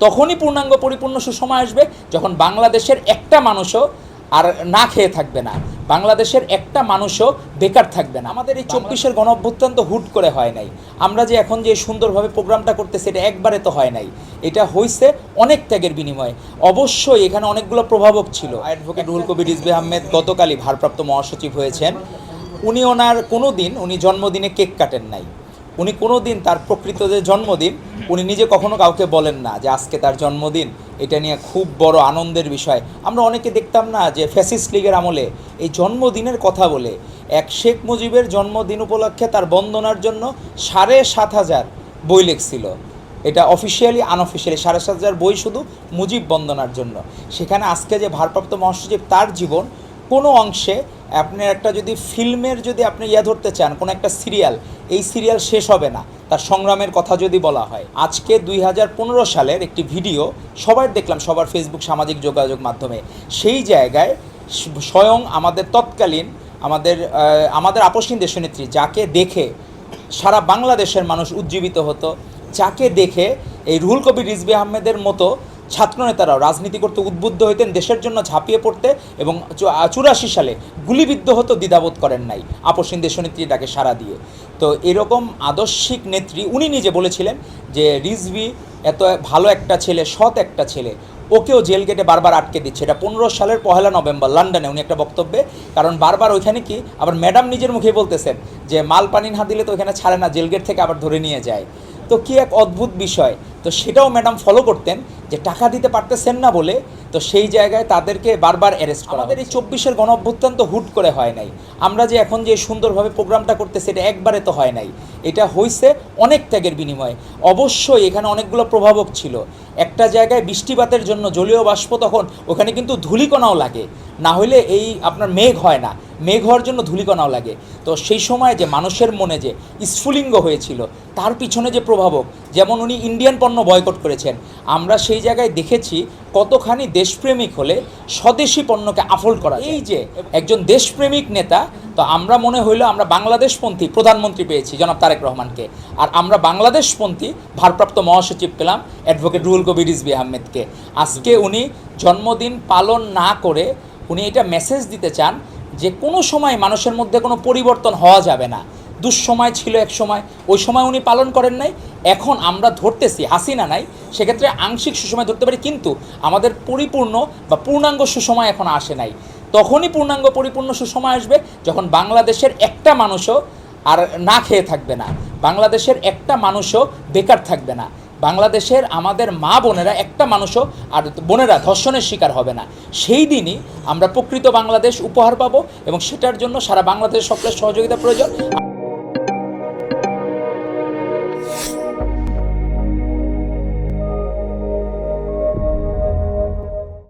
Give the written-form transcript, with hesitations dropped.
তখনই পূর্ণাঙ্গ পরিপূর্ণ সুসময় আসবে যখন বাংলাদেশের একটা মানুষও আর না খেয়ে থাকবে না, বাংলাদেশের একটা মানুষও বেকার থাকবে না। আমাদের এই 24-এর গণঅভ্যুত্থান তো হুট করে হয় নাই। আমরা যে এখন যে সুন্দরভাবে প্রোগ্রামটা করতেছি এটা একবারে তো হয় নাই, এটা হয়েছে অনেক ত্যাগের বিনিময়ে। অবশ্যই এখানে অনেকগুলো প্রভাবক ছিল। অ্যাডভোকেট রুহুল কবির রিজভী আহমেদ গতকালই ভারপ্রাপ্ত মহাসচিব হয়েছেন। উনি জন্মদিনে কেক কাটেন নাই। উনি কোনো দিন তার প্রকৃত যে জন্মদিন উনি নিজে কখনো কাউকে বলেন না যে আজকে তার জন্মদিন, এটা নিয়ে খুব বড় আনন্দের বিষয়। আমরা অনেকে দেখতাম না যে ফ্যাসিস্ট লীগের আমলে এই জন্মদিনের কথা বলে এক শেখ মুজিবের জন্মদিন উপলক্ষে তার বন্দনার জন্য 7,500 বই লিখছিল। এটা অফিসিয়ালি আনঅফিসিয়ালি 7,500 বই শুধু মুজিব বন্দনার জন্য। সেখানে আজকে যে ভারপ্রাপ্ত মহাসচিব তার জীবন কোনো অংশে আপনি একটা যদি ফিল্মের যদি আপনি ধরতে চান কোনো একটা সিরিয়াল, এই সিরিয়াল শেষ হবে না তার সংগ্রামের কথা যদি বলা হয়। আজকে 2015 সালের একটি ভিডিও সবার দেখলাম, সবার ফেসবুক সামাজিক যোগাযোগ মাধ্যমে। সেই জায়গায় স্বয়ং আমাদের তৎকালীন আমাদের আপসহীন দেশনেত্রী, যাকে দেখে সারা বাংলাদেশের মানুষ উজ্জীবিত হতো, যাকে দেখে এই রুহুল কবির রিজভী আহমেদের মতো ছাত্রনেতারাও রাজনীতি করতে উদ্বুদ্ধ হইতেন, দেশের জন্য ঝাঁপিয়ে পড়তে, এবং 84 সালে গুলিবিদ্ধ হতো, দ্বিধাবোধ করেন নাই আপসহীন দেশনেত্রী ডাকে সাড়া দিয়ে। তো এরকম আদর্শিক নেত্রী, উনি নিজে বলেছিলেন যে রিজভী এত ভালো একটা ছেলে, সৎ একটা ছেলে, ওকেও জেল গেটে বারবার আটকে দিচ্ছে। এটা 15 সালের 1 নভেম্বর লন্ডনে উনি একটা বক্তব্যে, কারণ বারবার ওইখানে কি আবার ম্যাডাম নিজের মুখে বলতেছেন যে মাল পানি না দিলে তো ওইখানে ছাড়ে না, জেল গেট থেকে আবার ধরে নিয়ে যায়। তো কি এক অদ্ভুত বিষয়। তো সেটাও ম্যাডাম ফলো করতেন যে টাকা দিতে পারতেছেন না বলে, তো সেই জায়গায় তাদেরকে বারবার অ্যারেস্ট করা। আমাদের এই 24-এর গণঅভ্যুত্থান তো হুট করে হয় নাই। আমরা যে এখন যে সুন্দরভাবে প্রোগ্রামটা করতেছি এটা একবারে তো হয় নাই, এটা হয়েছে অনেক ত্যাগের বিনিময়ে। অবশ্যই এখানে অনেকগুলো প্রভাবক ছিল। একটা জায়গায় বৃষ্টিপাতের জন্য জলীয় বাষ্প, তখন ওখানে কিন্তু ধূলিকণাও লাগে, না হলে এই আপনার মেঘ হয় না, মেঘ হওয়ার জন্য ধূলিকণাও লাগে। তো সেই সময় যে মানুষের মনে যে স্ফুলিঙ্গ হয়েছিল তার পিছনে যে প্রভাবক, যেমন উনি ইন্ডিয়ান পণ্য বয়কট করেছেন, আমরা সেই জায়গায় দেখেছি কতখানি দেশপ্রেমিক হলে স্বদেশি পণ্যকে আফোল্ড করা। এই যে একজন দেশপ্রেমিক নেতা, তো আমরা মনে হইলো আমরা বাংলাদেশপন্থী প্রধানমন্ত্রী পেয়েছি জনাব তারেক রহমানকে, আর আমরা বাংলাদেশপন্থী ভারপ্রাপ্ত মহাসচিব পেলাম অ্যাডভোকেট রুহুল কবির রিজভী আহমেদকে। আজকে উনি জন্মদিন পালন না করে উনি এটা মেসেজ দিতে চান যে কোনো সময় মানুষের মধ্যে কোনো পরিবর্তন হওয়া যাবে না। দুঃসময় ছিল এক সময়, ওই সময় উনি পালন করেন নাই, এখন আমরা ধরতেছি হাসিনা নাই, সেক্ষেত্রে আংশিক সুসময় ধরতে পারি, কিন্তু আমাদের পরিপূর্ণ বা পূর্ণাঙ্গ সুসময় এখন আসে নাই। তখনই পূর্ণাঙ্গ পরিপূর্ণ সুসময় আসবে যখন বাংলাদেশের একটা মানুষও আর না খেয়ে থাকবে না, বাংলাদেশের একটা মানুষও বেকার থাকবে না, বাংলাদেশের আমাদের মা বোনেরা একটা মানুষও আর বোনেরা ধর্ষণের শিকার হবে না। সেই দিনই আমরা প্রকৃত বাংলাদেশ উপহার পাবো, এবং সেটার জন্য সারা বাংলাদেশ সকলের সহযোগিতা প্রয়োজন।